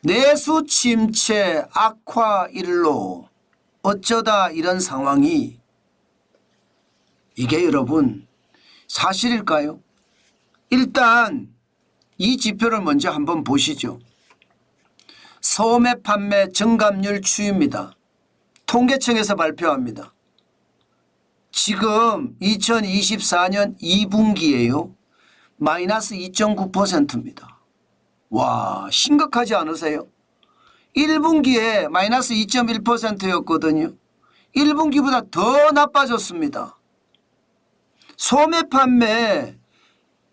내수 침체 악화 일로 어쩌다 이런 상황이 이게 여러분 사실일까요? 일단 이 지표를 먼저 한번 보시죠. 소매 판매 증감률 추이입니다. 통계청에서 발표합니다. 지금 2024년 2분기에요. 마이너스 2.9%입니다. 와, 심각하지 않으세요? 1분기에 마이너스 2.1%였거든요. 1분기보다 더 나빠졌습니다. 소매 판매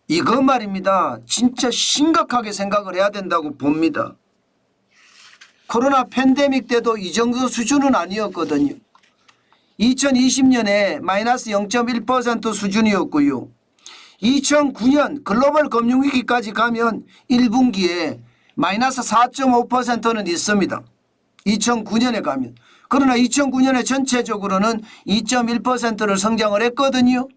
이거 말입니다. 진짜 심각하게 생각을 해야 된다고 봅니다. 코로나 팬데믹 때도 이 정도 수준은 아니었거든요. 2020년에 마이너스 0.1% 수준이었고요. 2009년 글로벌 금융위기까지 가면 1분기에 마이너스 4.5%는 있습니다. 2009년에 가면. 그러나 2009년에 전체적으로는 2.1%를 성장을 했거든요.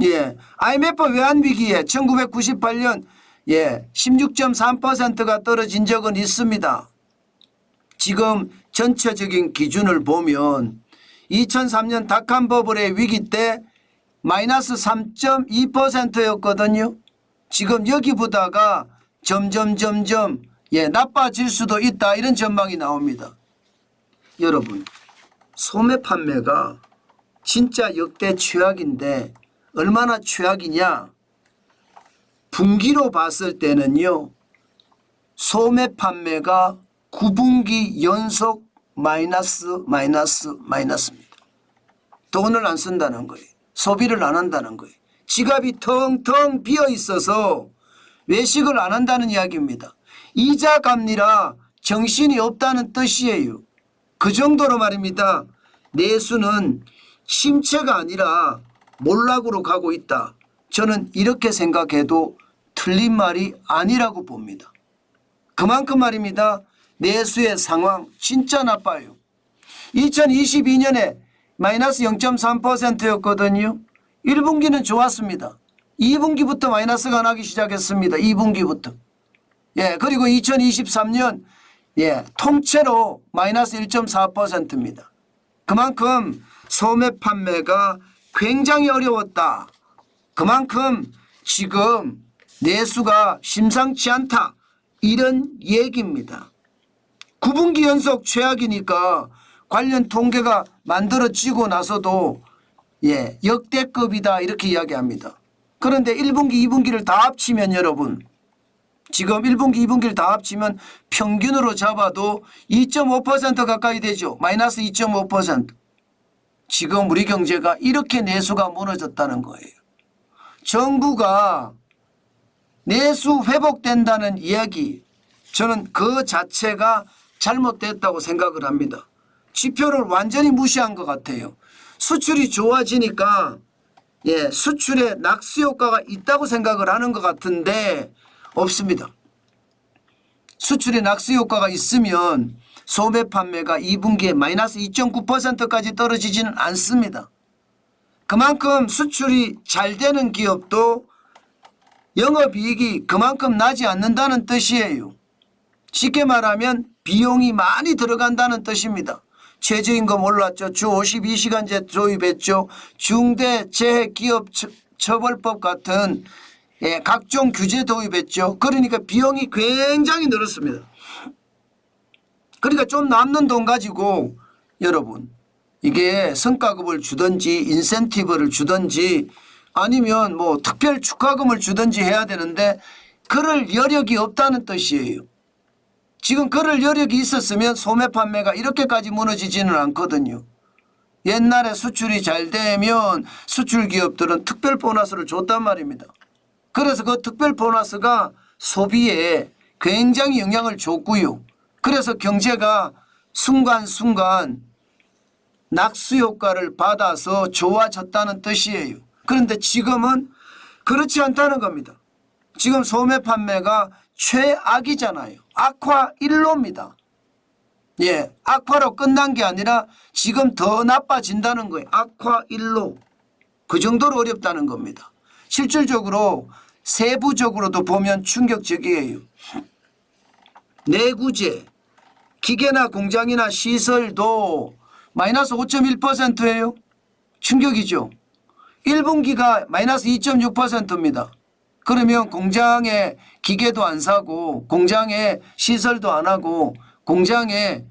예, IMF 외환위기에 1998년 16.3%가 떨어진 적은 있습니다. 지금 전체적인 기준을 보면 2003년 닷컴 버블의 위기 때 마이너스 3.2%였거든요. 지금 여기보다가 점점 나빠질 수도 있다 이런 전망이 나옵니다. 여러분 소매 판매가 진짜 역대 최악인데 얼마나 최악이냐. 분기로 봤을 때는요. 소매 판매가 9분기 연속 마이너스입니다. 돈을 안 쓴다는 거예요. 소비를 안 한다는 거예요. 지갑이 텅텅 비어 있어서 외식을 안 한다는 이야기입니다. 이자 갚느라 정신이 없다는 뜻이에요. 그 정도로 말입니다. 내수는 침체가 아니라 몰락으로 가고 있다. 저는 이렇게 생각해도 틀린 말이 아니라고 봅니다. 그만큼 말입니다. 내수의 상황 진짜 나빠요. 2022년에 마이너스 0.3%였거든요. 1분기는 좋았습니다. 2분기부터 마이너스가 나기 시작했습니다. 2분기부터. 예, 그리고 2023년 통째로 마이너스 1.4%입니다. 그만큼 소매 판매가 굉장히 어려웠다. 그만큼 지금 내수가 심상치 않다. 이런 얘기입니다. 9분기 연속 최악이니까 관련 통계가 만들어지고 나서도 역대급이다 이렇게 이야기합니다. 그런데 1분기 2분기를 다 합치면 여러분 지금 1분기 2분기를 다 합치면 평균으로 잡아도 2.5% 가까이 되죠. 마이너스 2.5%. 지금 우리 경제가 이렇게 내수가 무너졌다는 거예요. 정부가 내수 회복된다는 이야기 저는 그 자체가 잘못됐다고 생각을 합니다. 지표를 완전히 무시한 것 같아요. 수출이 좋아지니까 수출에 낙수 효과가 있다고 생각을 하는 것 같은데 없습니다. 수출에 낙수 효과가 있으면 소매 판매가 2분기에 마이너스 2.9%까지 떨어지지는 않습니다. 그만큼 수출이 잘 되는 기업도 영업이익이 그만큼 나지 않는다는 뜻이에요. 쉽게 말하면 비용이 많이 들어간다는 뜻입니다. 최저임금 올랐죠. 주 52시간제 도입했죠. 중대재해기업처벌법 같은 각종 규제 도입했죠. 그러니까 비용이 굉장히 늘었습니다. 그러니까 좀 남는 돈 가지고 여러분 이게 성과급을 주든지 인센티브를 주든지 아니면 뭐 특별 축하금을 주든지 해야 되는데 그럴 여력이 없다는 뜻이에요. 지금 그럴 여력이 있었으면 소매 판매가 이렇게까지 무너지지는 않거든요. 옛날에 수출이 잘 되면 수출 기업들은 특별 보너스를 줬단 말입니다. 그래서 그 특별 보너스가 소비에 굉장히 영향을 줬고요. 그래서 경제가 순간순간 낙수 효과를 받아서 좋아졌다는 뜻이에요. 그런데 지금은 그렇지 않다는 겁니다. 지금 소매 판매가 최악이잖아요. 악화 1로입니다. 악화로 끝난 게 아니라 지금 더 나빠진다는 거예요. 악화 1로. 그 정도로 어렵다는 겁니다. 실질적으로 세부적으로도 보면 충격적이에요. 내구재, 기계나 공장이나 시설도 마이너스 5.1%예요. 충격이죠. 1분기가 마이너스 2.6%입니다. 그러면 공장에 기계도 안 사고 공장에 시설도 안 하고 공장에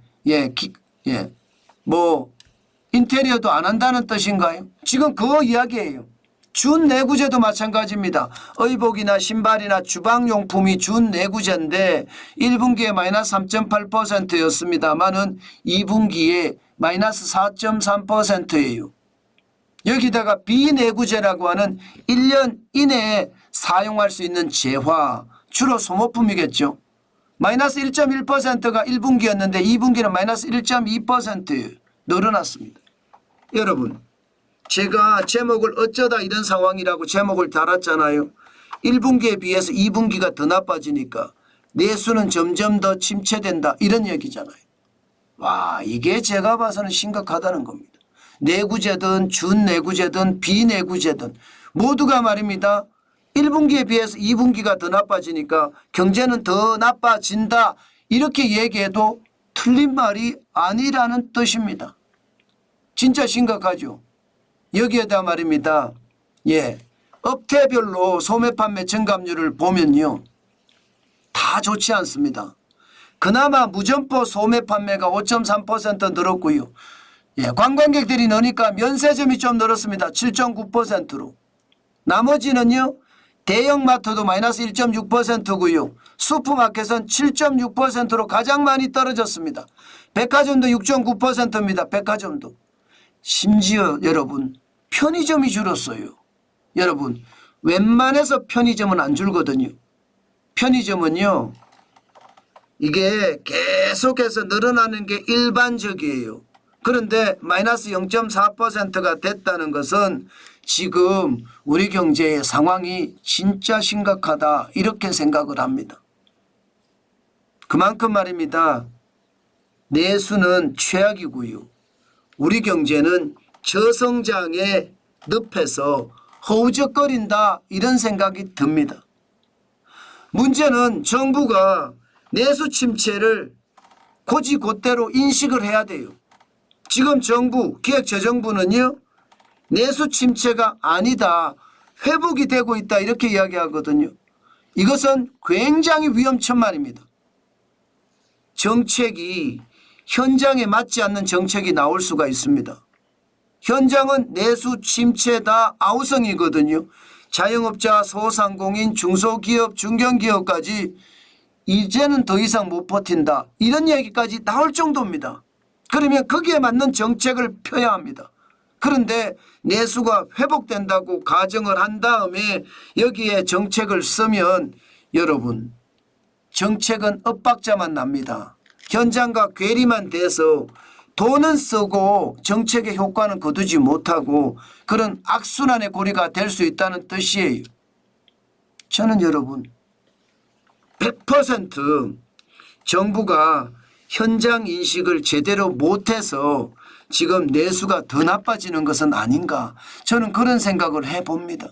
뭐 인테리어도 안 한다는 뜻인가요? 지금 그 이야기예요. 준내구재도 마찬가지입니다. 의복이나 신발이나 주방용품이 준내구재인데 1분기에 마이너스 3.8%였습니다만은 2분기에 마이너스 4.3%예요. 여기다가 비내구재라고 하는 1년 이내에 사용할 수 있는 재화, 주로 소모품이겠죠. 마이너스 1.1%가 1분기였는데 2분기는 마이너스 1.2% 늘어났습니다. 여러분, 제가 제목을 어쩌다 이런 상황이라고 제목을 달았잖아요. 1분기에 비해서 2분기가 더 나빠지니까 내수는 점점 더 침체된다 이런 얘기잖아요. 와, 이게 제가 봐서는 심각하다는 겁니다. 내구재든 준내구재든 비내구재든 모두가 말입니다. 1분기에 비해서 2분기가 더 나빠지니까 경제는 더 나빠진다 이렇게 얘기해도 틀린 말이 아니라는 뜻입니다. 진짜 심각하죠. 여기에다 말입니다. 업태별로 소매 판매 증감률을 보면요. 다 좋지 않습니다. 그나마 무점포 소매 판매가 5.3% 늘었고요. 관광객들이 넣으니까 면세점이 좀 늘었습니다. 7.9%로. 나머지는요. 대형마트도 마이너스 1.6%고요. 슈퍼마켓은 7.6%로 가장 많이 떨어졌습니다. 백화점도 6.9%입니다. 백화점도. 심지어 여러분 편의점이 줄었어요. 여러분 웬만해서 편의점은 안 줄거든요. 편의점은요. 이게 계속해서 늘어나는 게 일반적이에요. 그런데 마이너스 0.4%가 됐다는 것은 지금 우리 경제의 상황이 진짜 심각하다 이렇게 생각을 합니다. 그만큼 말입니다. 내수는 최악이고요. 우리 경제는 저성장의 늪에서 허우적거린다 이런 생각이 듭니다. 문제는 정부가 내수 침체를 곧이곧대로 인식을 해야 돼요. 지금 정부, 기획재정부는요. 내수 침체가 아니다. 회복이 되고 있다 이렇게 이야기하거든요. 이것은 굉장히 위험천만입니다. 정책이 현장에 맞지 않는 정책이 나올 수가 있습니다. 현장은 내수 침체다 아우성이거든요. 자영업자, 소상공인, 중소기업, 중견기업까지 이제는 더 이상 못 버틴다. 이런 얘기까지 나올 정도입니다. 그러면 거기에 맞는 정책을 펴야 합니다. 그런데 내수가 회복된다고 가정을 한 다음에 여기에 정책을 쓰면 여러분 정책은 엇박자만 납니다. 현장과 괴리만 돼서 돈은 쓰고 정책의 효과는 거두지 못하고 그런 악순환의 고리가 될 수 있다는 뜻이에요. 저는 여러분 100% 정부가 현장 인식을 제대로 못해서 지금 내수가 더 나빠지는 것은 아닌가 저는 그런 생각을 해봅니다.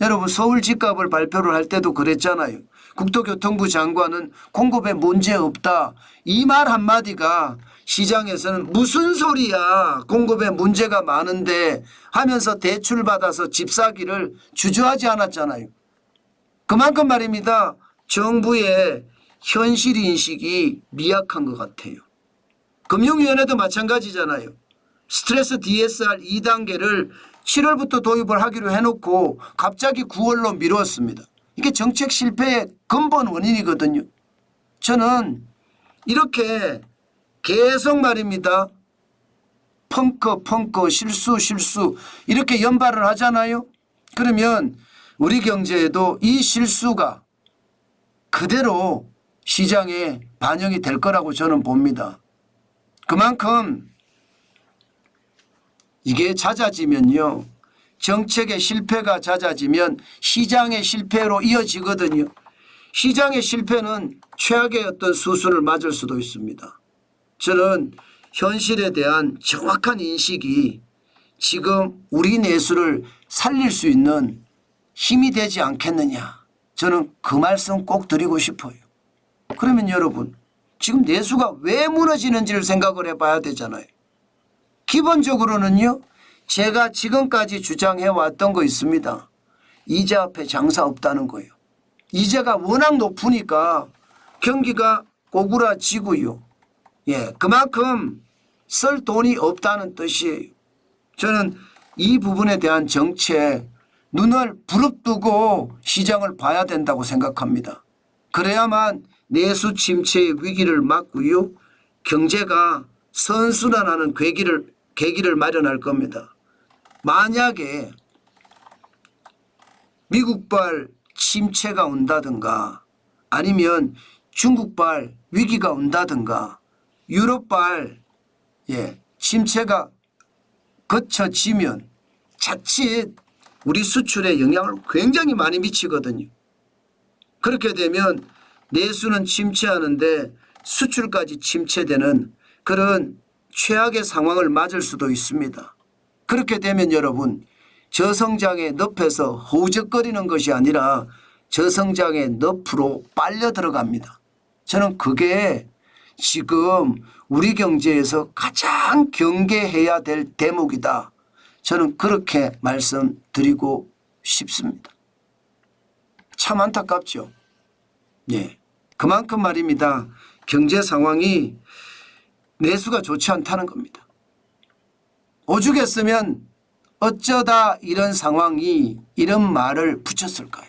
여러분 서울 집값을 발표를 할 때도 그랬잖아요. 국토교통부 장관은 공급에 문제 없다. 이 말 한마디가 시장에서는 무슨 소리야 공급에 문제가 많은데 하면서 대출 받아서 집 사기를 주저하지 않았잖아요. 그만큼 말입니다. 정부의 현실 인식이 미약한 것 같아요. 금융위원회도 마찬가지잖아요. 스트레스 DSR 2단계를 7월부터 도입을 하기로 해놓고 갑자기 9월로 미뤘습니다. 이게 정책 실패의 근본 원인이거든요. 저는 이렇게 계속 말입니다. 펑크 실수 이렇게 연발을 하잖아요. 그러면 우리 경제에도 이 실수가 그대로 시장에 반영이 될 거라고 저는 봅니다. 그만큼 이게 잦아지면요. 정책의 실패가 잦아지면 시장의 실패로 이어지거든요. 시장의 실패는 최악의 어떤 수순을 맞을 수도 있습니다. 저는 현실에 대한 정확한 인식이 지금 우리 내수를 살릴 수 있는 힘이 되지 않겠느냐. 저는 그 말씀 꼭 드리고 싶어요. 그러면 여러분 지금 내수가 왜 무너지는지를 생각을 해봐야 되잖아요. 기본적으로는요. 제가 지금까지 주장해왔던 거 있습니다. 이자 앞에 장사 없다는 거예요. 이자가 워낙 높으니까 경기가 꼬꾸라지고요. 예, 그만큼 쓸 돈이 없다는 뜻이에요. 저는 이 부분에 대한 정책 눈을 부릅뜨고 시장을 봐야 된다고 생각합니다. 그래야만 내수 침체의 위기를 막고요. 경제가 선순환하는 계기를 마련할 겁니다. 만약에 미국발 침체가 온다든가 아니면 중국발 위기가 온다든가 유럽발 침체가 거쳐지면 자칫 우리 수출에 영향을 굉장히 많이 미치거든요. 그렇게 되면 내수는 침체하는데 수출까지 침체되는 그런 최악의 상황을 맞을 수도 있습니다. 그렇게 되면 여러분 저성장의 늪에서 허우적거리는 것이 아니라 저성장의 늪으로 빨려 들어갑니다. 저는 그게 지금 우리 경제에서 가장 경계해야 될 대목이다. 저는 그렇게 말씀드리고 싶습니다. 참 안타깝죠. 예, 그만큼 말입니다. 경제 상황이 내수가 좋지 않다는 겁니다. 오죽했으면 어쩌다 이런 상황이 이런 말을 붙였을까요?